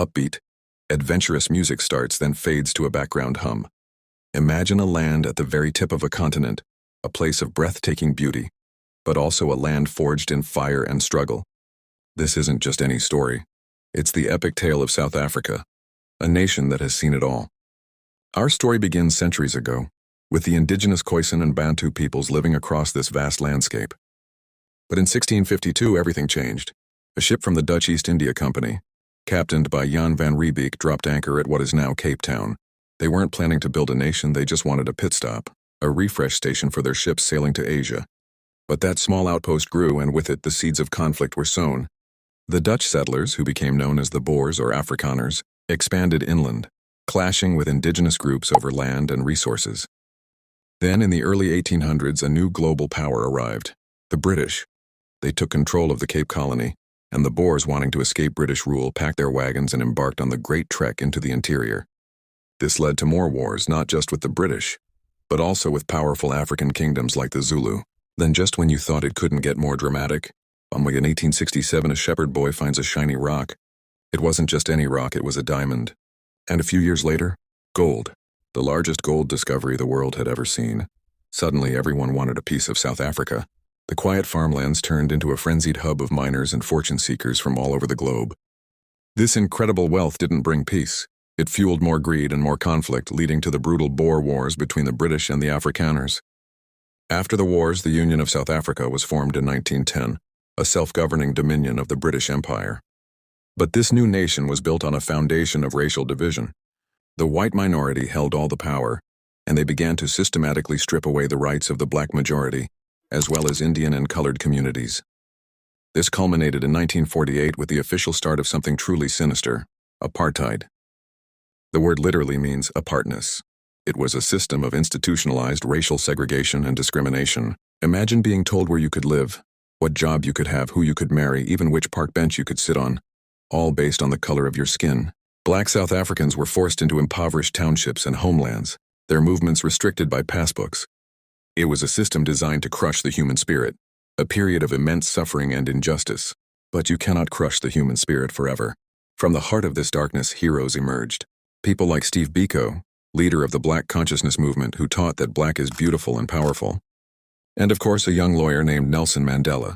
Upbeat, adventurous music starts, then fades to a background hum. Imagine a land at the very tip of a continent, a place of breathtaking beauty, but also a land forged in fire and struggle. This isn't just any story. It's the epic tale of South Africa, a nation that has seen it all. Our story begins centuries ago, with the indigenous Khoisan and Bantu peoples living across this vast landscape. But in 1652, everything changed. A ship from the Dutch East India Company, captained by Jan van Riebeeck, dropped anchor at what is now Cape Town. They weren't planning to build a nation, they just wanted a pit stop, a refresh station for their ships sailing to Asia. But that small outpost grew, and with it the seeds of conflict were sown. The Dutch settlers, who became known as the Boers or Afrikaners, expanded inland, clashing with indigenous groups over land and resources. Then, in the early 1800s, a new global power arrived, the British. They took control of the Cape Colony, and the Boers, wanting to escape British rule, packed their wagons and embarked on the great trek into the interior. This led to more wars, not just with the British, but also with powerful African kingdoms like the Zulu. Then, just when you thought it couldn't get more dramatic, in 1867 a shepherd boy finds a shiny rock. It wasn't just any rock, it was a diamond. And a few years later, gold, the largest gold discovery the world had ever seen. Suddenly everyone wanted a piece of South Africa. The quiet farmlands turned into a frenzied hub of miners and fortune seekers from all over the globe. This incredible wealth didn't bring peace. It fueled more greed and more conflict, leading to the brutal Boer Wars between the British and the Afrikaners. After the wars, the Union of South Africa was formed in 1910, a self-governing dominion of the British Empire. But this new nation was built on a foundation of racial division. The white minority held all the power, and they began to systematically strip away the rights of the black majority, as well as Indian and colored communities. This culminated in 1948 with the official start of something truly sinister: apartheid. The word literally means apartness. It was a system of institutionalized racial segregation and discrimination. Imagine being told where you could live, what job you could have, who you could marry, even which park bench you could sit on, all based on the color of your skin. Black South Africans were forced into impoverished townships and homelands, their movements restricted by passbooks. It was a system designed to crush the human spirit, a period of immense suffering and injustice. But you cannot crush the human spirit forever. From the heart of this darkness, heroes emerged. People like Steve Biko, leader of the Black Consciousness movement, who taught that black is beautiful and powerful. And of course, a young lawyer named Nelson Mandela.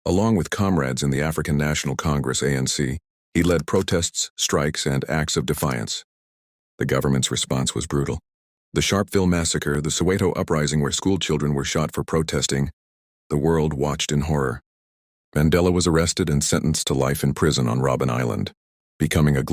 Along with comrades in the African National Congress (ANC), he led protests, strikes, and acts of defiance. The government's response was brutal. The Sharpeville massacre, the Soweto uprising where school children were shot for protesting, the world watched in horror. Mandela was arrested and sentenced to life in prison on Robben Island, becoming a global